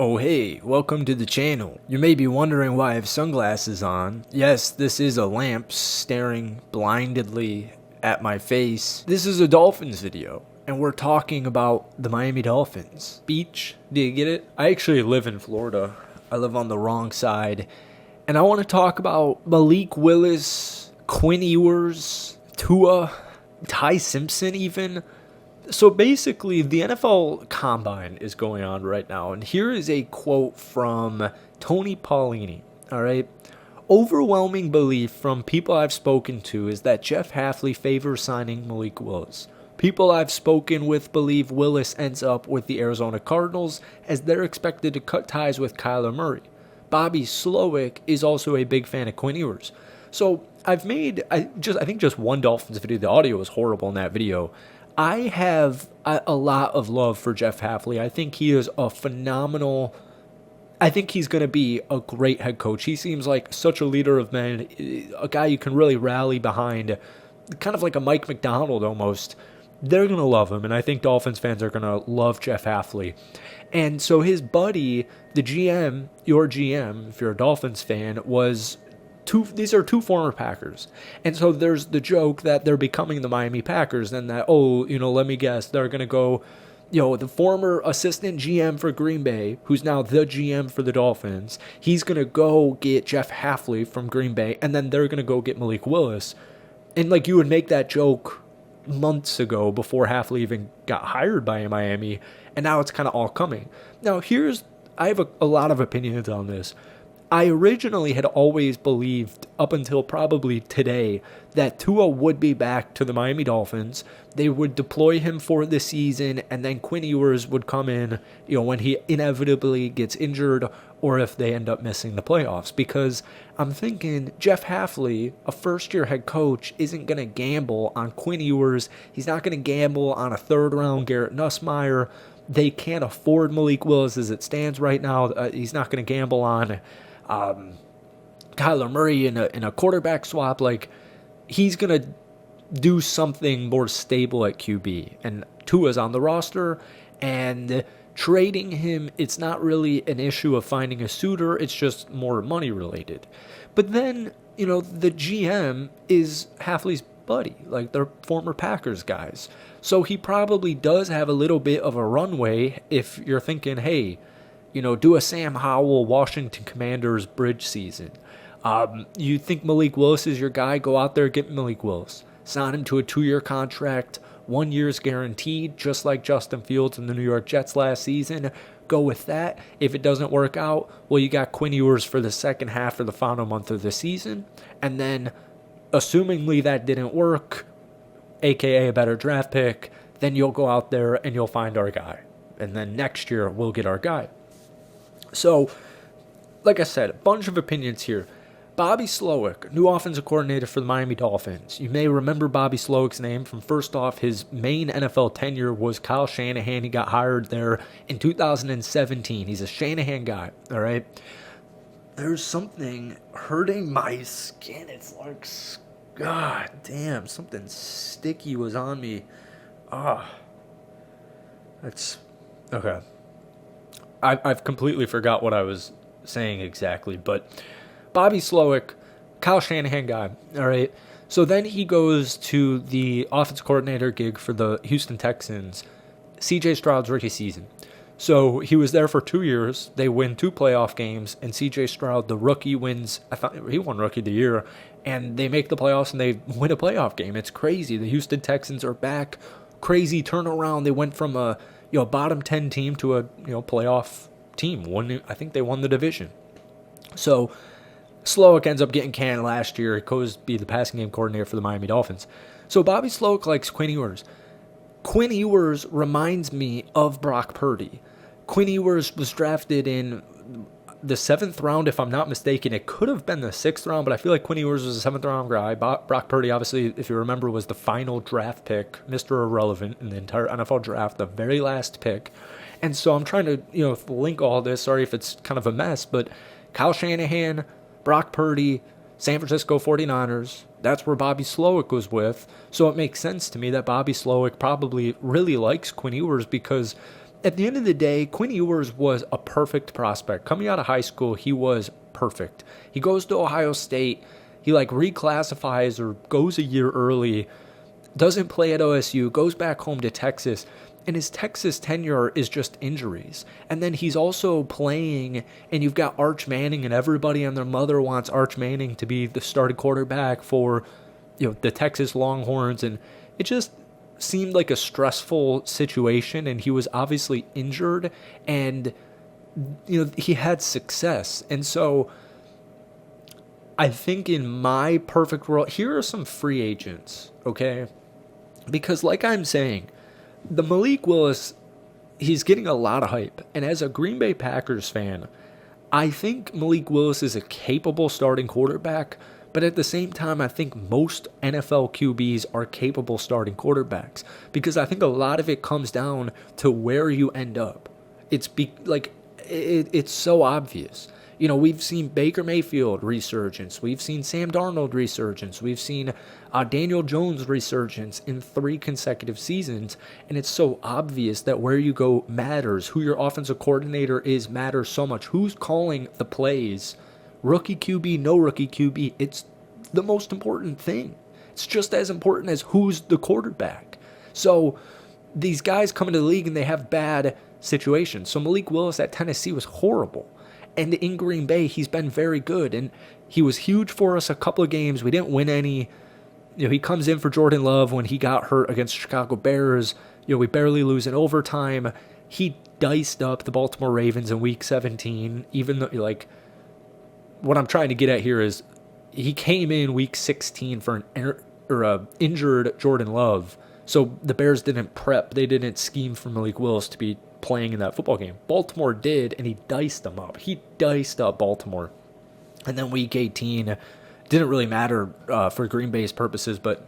Oh hey, welcome to the channel. You may be wondering why I have sunglasses on. Yes, this is a lamp staring blindedly at my face. This is a Dolphins video, and we're talking about the Miami Dolphins. Beach, do you get it? I actually live in Florida. I live on the wrong side. And I want to talk about Malik Willis, Quinn Ewers, Tua, Ty Simpson even. So basically, the NFL Combine is going on right now, and here is a quote from Tony Paulini, all right? Overwhelming belief from people I've spoken to is that Jeff Hafley favors signing Malik Willis. People I've spoken with believe Willis ends up with the Arizona Cardinals as they're expected to cut ties with Kyler Murray. Bobby Slowick is also a big fan of Quinn Ewers. So I've made, I think just one Dolphins video. The audio was horrible in that video. I have a lot of love for Jeff Hafley. I think he is a phenomenal, I think he's going to be a great head coach. He seems like such a leader of men, a guy you can really rally behind, kind of like a Mike McDonald almost. They're going to love him, and I think Dolphins fans are going to love Jeff Hafley. And so his buddy, the GM, your GM, if you're a Dolphins fan, was these are two former Packers. And so there's the joke that they're becoming the Miami Packers and that, let me guess, they're going to go, the former assistant GM for Green Bay, who's now the GM for the Dolphins, he's going to go get Jeff Hafley from Green Bay, and then they're going to go get Malik Willis. And, you would make that joke months ago before Hafley even got hired by Miami, and now it's kind of all coming. Now, I have a lot of opinions on this. I originally had always believed, up until probably today, that Tua would be back to the Miami Dolphins. They would deploy him for the season, and then Quinn Ewers would come in, when he inevitably gets injured or if they end up missing the playoffs. Because I'm thinking Jeff Hafley, a first-year head coach, isn't going to gamble on Quinn Ewers. He's not going to gamble on a third-round Garrett Nussmeier. They can't afford Malik Willis as it stands right now. He's not going to gamble on Kyler Murray in a quarterback swap. He's going to do something more stable at QB. And Tua's on the roster, and trading him, it's not really an issue of finding a suitor. It's just more money related. But then, the GM is Hafley's buddy. They're former Packers guys. So he probably does have a little bit of a runway if you're thinking, hey, do a Sam Howell Washington Commanders bridge season. You think Malik Willis is your guy? Go out there, get Malik Willis. Sign him to a 2-year contract. 1 year's guaranteed, just like Justin Fields and the New York Jets last season. Go with that. If it doesn't work out, well, you got Quinn Ewers for the second half or the final month of the season. And then, assumingly that didn't work, a.k.a. a better draft pick, then you'll go out there and you'll find our guy. And then next year, we'll get our guy. So, like I said, a bunch of opinions here. Bobby Slowick, new offensive coordinator for the Miami Dolphins. You may remember Bobby Slowick's name from, first off, his main NFL tenure was Kyle Shanahan. He got hired there in 2017. He's a Shanahan guy, all right? There's something hurting my skin. It's like, God damn, something sticky was on me. That's, okay. I've completely forgot what I was saying exactly, but Bobby Slowick, Kyle Shanahan guy, all right? So then he goes to the offensive coordinator gig for the Houston Texans, C.J. Stroud's rookie season. So he was there for 2 years. They win 2 playoff games, and C.J. Stroud, the rookie, wins. He won Rookie of the Year, and they make the playoffs, and they win a playoff game. It's crazy. The Houston Texans are back. Crazy turnaround. They went from a bottom 10 team to a playoff team. I think they won the division. So Slowick ends up getting canned last year. He goes to be the passing game coordinator for the Miami Dolphins. So Bobby Slowick likes Quinn Ewers. Quinn Ewers reminds me of Brock Purdy. Quinn Ewers was drafted in the 7th round, if I'm not mistaken. It could have been the 6th round, but I feel like Quinn Ewers was a 7th round guy. Brock Purdy, obviously, if you remember, was the final draft pick, Mr. Irrelevant in the entire NFL draft, the very last pick. And so I'm trying to, link all this. Sorry if it's kind of a mess, but Kyle Shanahan, Brock Purdy, San Francisco 49ers, that's where Bobby Slowick was with. So it makes sense to me that Bobby Slowick probably really likes Quinn Ewers because at the end of the day, Quinn Ewers was a perfect prospect. Coming out of high school, he was perfect. He goes to Ohio State. He like reclassifies or goes a year early, doesn't play at OSU, goes back home to Texas, and his Texas tenure is just injuries. And then he's also playing, and you've got Arch Manning, and everybody and their mother wants Arch Manning to be the starting quarterback for, the Texas Longhorns, and it just seemed like a stressful situation, and he was obviously injured, and he had success. And so I think in my perfect world, here are some free agents, okay? Because like I'm saying, the Malik Willis, he's getting a lot of hype. And as a Green Bay Packers fan, I think Malik Willis is a capable starting quarterback. But at the same time, I think most NFL QBs are capable starting quarterbacks. Because I think a lot of it comes down to where you end up. It's so obvious. We've seen Baker Mayfield resurgence. We've seen Sam Darnold resurgence. We've seen Daniel Jones resurgence in 3 consecutive seasons. And it's so obvious that where you go matters. Who your offensive coordinator is matters so much. Who's calling the plays? Rookie QB, no rookie QB. It's the most important thing. It's just as important as who's the quarterback. So these guys come into the league and they have bad situations. So Malik Willis at Tennessee was horrible. And in Green Bay, he's been very good. And he was huge for us a couple of games. We didn't win any. He comes in for Jordan Love when he got hurt against the Chicago Bears. We barely lose in overtime. He diced up the Baltimore Ravens in Week 17. Even though, what I'm trying to get at here is he came in Week 16 for an injured Jordan Love. So the Bears didn't prep. They didn't scheme for Malik Willis to be playing in that football game. Baltimore did, and he diced them up. He diced up Baltimore. And then Week 18 didn't really matter for Green Bay's purposes, but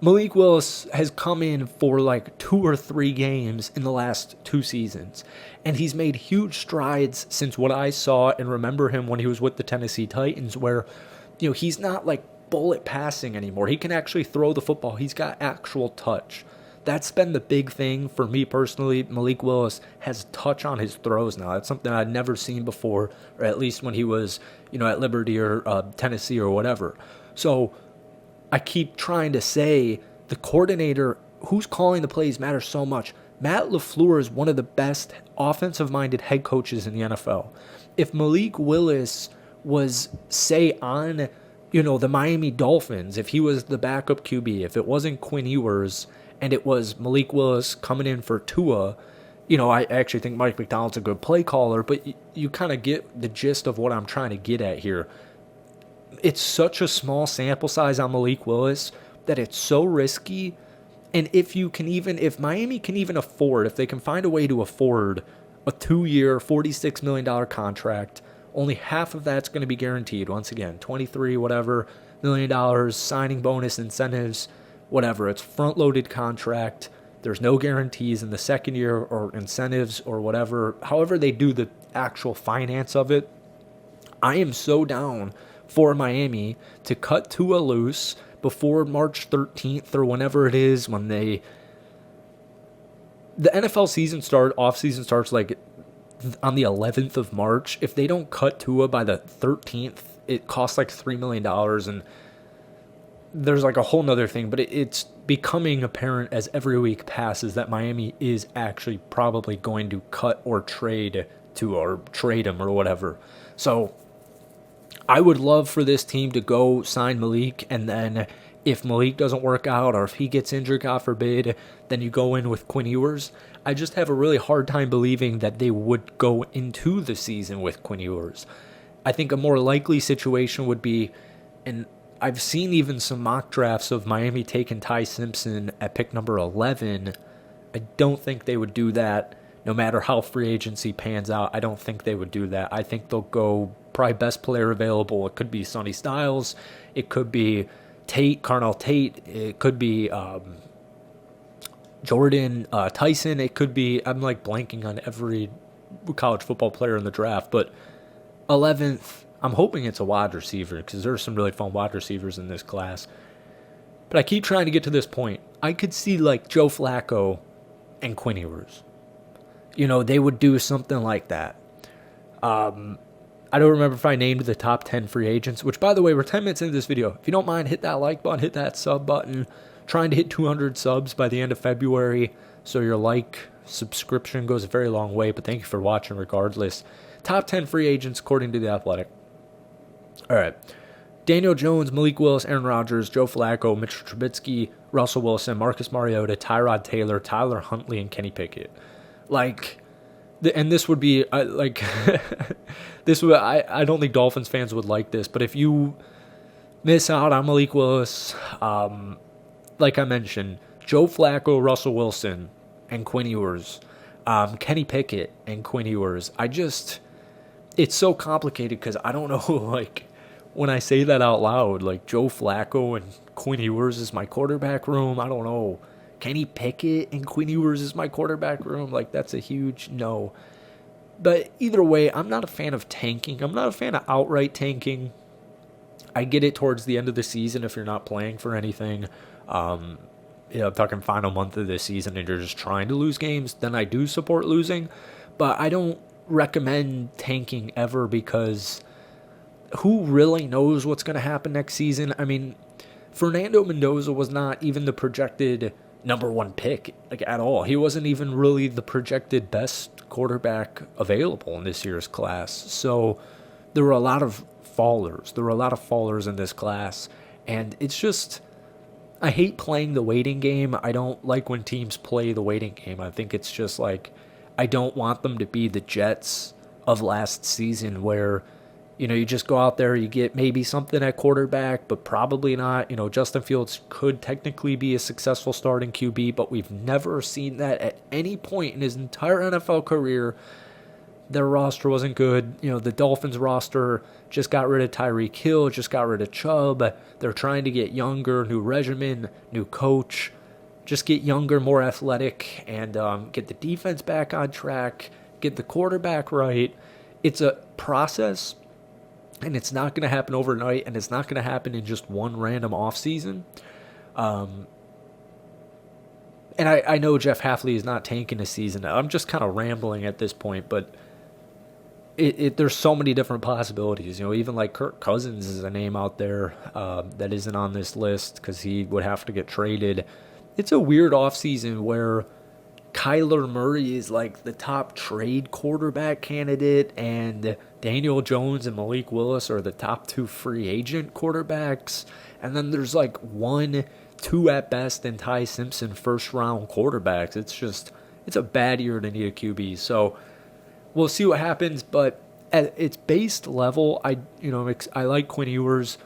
Malik Willis has come in for 2 or 3 games in the last 2 seasons, and he's made huge strides since what I saw and remember him when he was with the Tennessee Titans, where he's not bullet passing anymore. He can actually throw the football. He's got actual touch. That's been the big thing for me personally. Malik Willis has touch on his throws now. That's something I'd never seen before, or at least when he was, at Liberty or Tennessee or whatever. So I keep trying to say the coordinator, who's calling the plays, matters so much. Matt LaFleur is one of the best offensive-minded head coaches in the NFL. If Malik Willis was, say, on, the Miami Dolphins, if he was the backup QB, if it wasn't Quinn Ewers, and it was Malik Willis coming in for Tua, I actually think Mike McDonald's a good play caller, but you kind of get the gist of what I'm trying to get at here. It's such a small sample size on Malik Willis that it's so risky. And if Miami can even afford, if they can find a way to afford a 2-year, $46 million contract, only half of that's going to be guaranteed. Once again, 23 whatever $million, signing bonus, incentives, whatever. It's front-loaded contract. There's no guarantees in the second year or incentives or whatever. However they do the actual finance of it, I am so down for Miami to cut Tua loose before March 13th or whenever it is when the NFL off-season starts on the 11th of March. If they don't cut Tua by the 13th, it costs $3 million, and there's a whole nother thing, but it's becoming apparent as every week passes that Miami is actually probably going to cut or trade Tua or trade him or whatever. So I would love for this team to go sign Malik, and then if Malik doesn't work out or if he gets injured, God forbid, then you go in with Quinn Ewers. I just have a really hard time believing that they would go into the season with Quinn Ewers. I think a more likely situation would be, and I've seen even some mock drafts of Miami taking Ty Simpson at pick number 11. I don't think they would do that. No matter how free agency pans out, I don't think they would do that. I think they'll go probably best player available. It could be Sonny Styles. It could be Carnell Tate. It could be Jordan Tyson. It could be, I'm blanking on every college football player in the draft, but 11th, I'm hoping it's a wide receiver because there's some really fun wide receivers in this class. But I keep trying to get to this point. I could see Joe Flacco and Quinn Ewers. they would do something like that. I don't remember if I named the top 10 free agents, which, by the way, we're 10 minutes into this video. If you don't mind, hit that like button, hit that sub button. Trying to hit 200 subs by the end of February, so your subscription goes a very long way, but thank you for watching regardless. Top 10 free agents according to The Athletic. All right. Daniel Jones, Malik Willis, Aaron Rodgers, Joe Flacco, Mitchell Trubisky, Russell Wilson, Marcus Mariota, Tyrod Taylor, Tyler Huntley, and Kenny Pickett. And this would be this would I don't think Dolphins fans would like this, but if you miss out on Malik Willis, like I mentioned, Joe Flacco, Russell Wilson, and Quinn Ewers, Kenny Pickett and Quinn Ewers, it's so complicated because I don't know, when I say that out loud, Joe Flacco and Quinn Ewers is my quarterback room, I don't know. Kenny Pickett and Quinn Ewers is my quarterback room. That's a huge no. But either way, I'm not a fan of tanking. I'm not a fan of outright tanking. I get it towards the end of the season if you're not playing for anything. I'm talking final month of the season and you're just trying to lose games, then I do support losing. But I don't recommend tanking ever because who really knows what's going to happen next season? I mean, Fernando Mendoza was not even the projected number one pick at all. He wasn't even really the projected best quarterback available in this year's class. So there were a lot of fallers. There were a lot of fallers in this class. And it's just, I hate playing the waiting game. I don't like when teams play the waiting game. I think it's just I don't want them to be the Jets of last season where you just go out there, you get maybe something at quarterback, but probably not. Justin Fields could technically be a successful starting QB, but we've never seen that at any point in his entire NFL career. Their roster wasn't good. The Dolphins roster just got rid of Tyreek Hill, just got rid of Chubb. They're trying to get younger, new regimen, new coach, just get younger, more athletic, and get the defense back on track, get the quarterback right. It's a process. And it's not going to happen overnight, and it's not going to happen in just one random offseason. And I know Jeff Hafley is not tanking a season. I'm just kind of rambling at this point, but there's so many different possibilities. Even Kirk Cousins is a name out there that isn't on this list because he would have to get traded. It's a weird offseason where Kyler Murray is the top trade quarterback candidate, and Daniel Jones and Malik Willis are the top two free agent quarterbacks. And then there's 1, 2 at best, and Ty Simpson first round quarterbacks. It's a bad year to need a QB. So we'll see what happens. But at its base level, I like Quinn Ewers.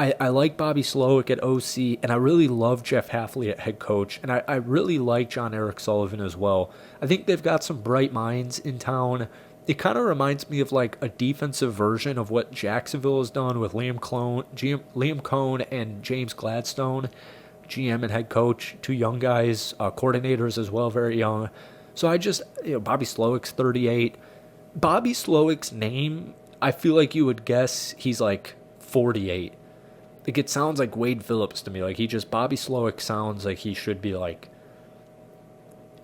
I like Bobby Slowick at OC, and I really love Jeff Hafley at head coach, and I really like John Eric Sullivan as well. I think they've got some bright minds in town. It kind of reminds me of a defensive version of what Jacksonville has done with Liam Cohn and James Gladstone, GM and head coach, two young guys, coordinators as well, very young. So Bobby Slowick's 38. Bobby Slowick's name, I feel like you would guess he's 48. It sounds like Wade Phillips to me. Bobby Slowick sounds like he should be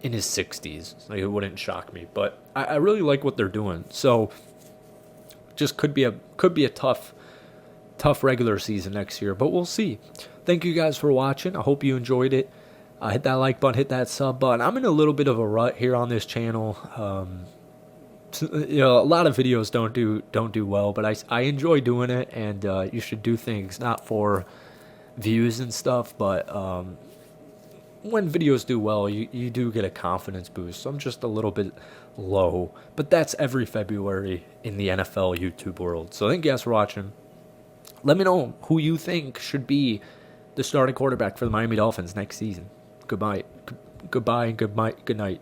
in his 60s. It wouldn't shock me. But I really like what they're doing. So just could be a tough regular season next year. But we'll see. Thank you guys for watching. I hope you enjoyed it. Hit that like button, hit that sub button. I'm in a little bit of a rut here on this channel. A lot of videos don't do well, but I enjoy doing it, and you should do things not for views and stuff, but when videos do well, you do get a confidence boost. So I'm just a little bit low, but that's every February in the NFL YouTube world. So thank you guys for watching. Let me know who you think should be the starting quarterback for the Miami Dolphins next season. Goodbye and good night.